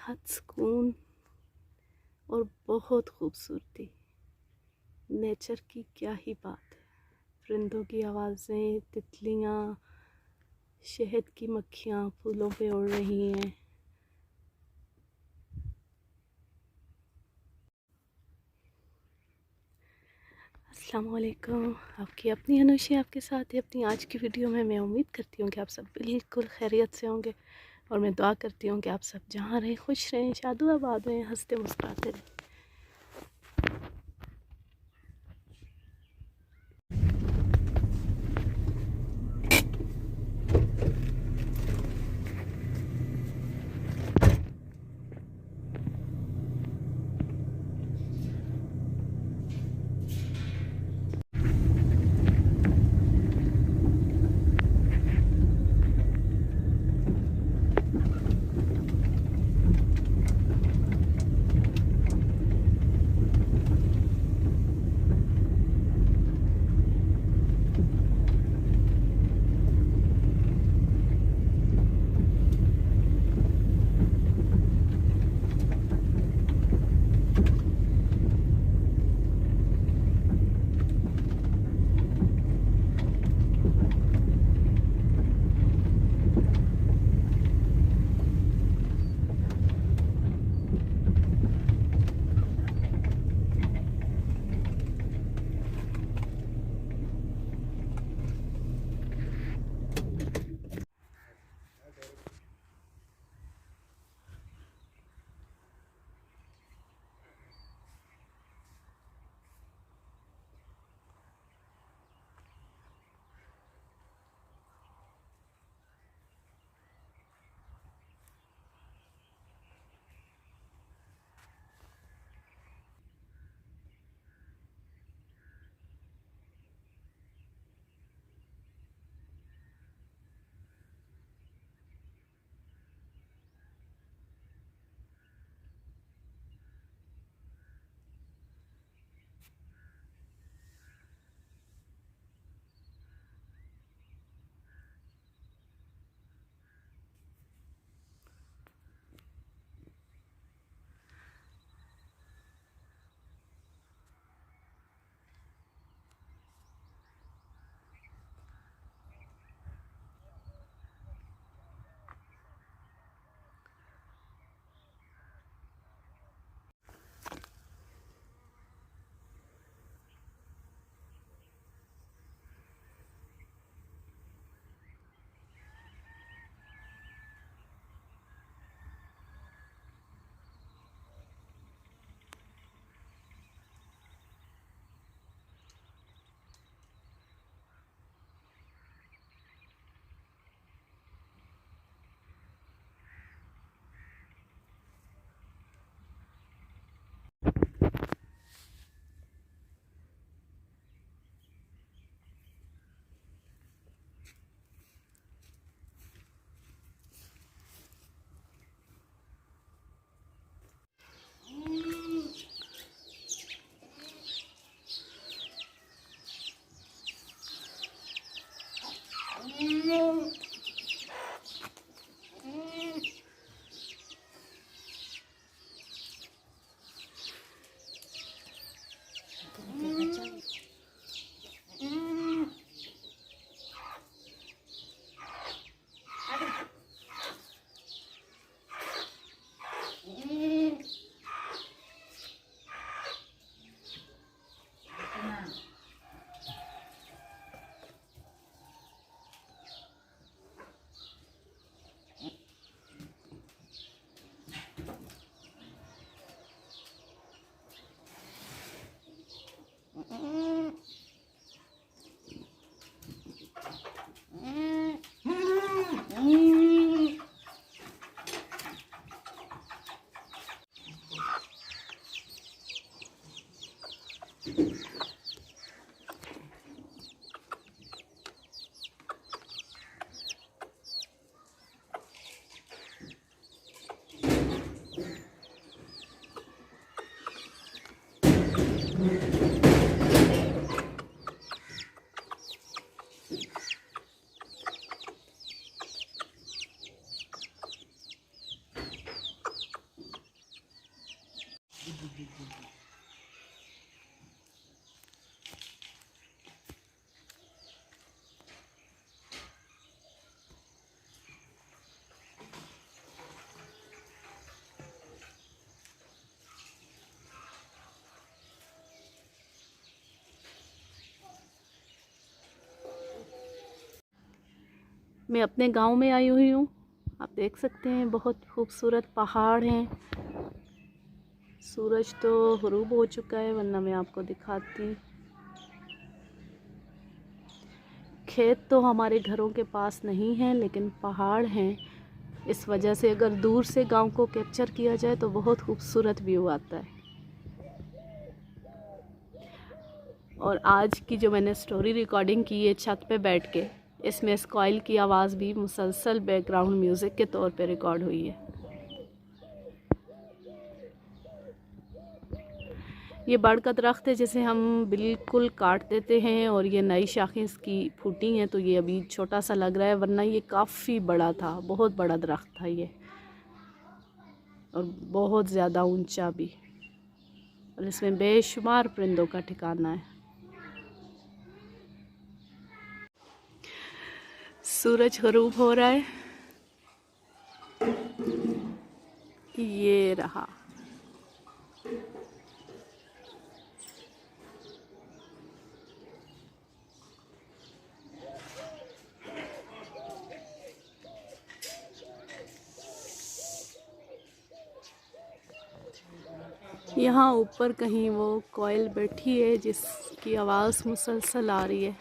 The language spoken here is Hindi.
बेहद सुकून और बहुत खूबसूरती। नेचर की क्या ही बात है। परिंदों की आवाज़ें, तितलियाँ, शहद की मक्खियाँ फूलों पे उड़ रही हैं। अस्सलाम वालेकुम। आपकी अपनी अनुषी आपके साथ है अपनी आज की वीडियो में। मैं उम्मीद करती हूँ कि आप सब बिल्कुल खैरियत से होंगे और मैं दुआ करती हूँ कि आप सब जहाँ रहें खुश रहें, शादोआबाद रहें, हंसते मुस्कुराते रहें। मैं अपने गांव में आई हुई हूँ। आप देख सकते हैं बहुत खूबसूरत पहाड़ हैं। सूरज तो ग़ुरूब हो चुका है, वरना मैं आपको दिखाती। खेत तो हमारे घरों के पास नहीं हैं, लेकिन पहाड़ हैं। इस वजह से अगर दूर से गांव को कैप्चर किया जाए तो बहुत खूबसूरत व्यू आता है। और आज की जो मैंने स्टोरी रिकॉर्डिंग की है छत पे बैठ के, इसमें स्क्वाइल की आवाज़ भी मुसलसल बैकग्राउंड म्यूज़िक के तौर पे रिकॉर्ड हुई है। ये बड़ का दरख्त है जिसे हम बिल्कुल काट देते हैं और ये नई शाखें इसकी फूटी हैं, तो ये अभी छोटा सा लग रहा है, वरना ये काफ़ी बड़ा था, बहुत बड़ा दरख्त था ये, और बहुत ज़्यादा ऊंचा भी, और इसमें बेशुमार परिंदों का ठिकाना है। सूरज ग़रूब हो रहा है, ये रहा। यहाँ ऊपर कहीं वो कोयल बैठी है जिसकी आवाज़ मुसलसल आ रही है।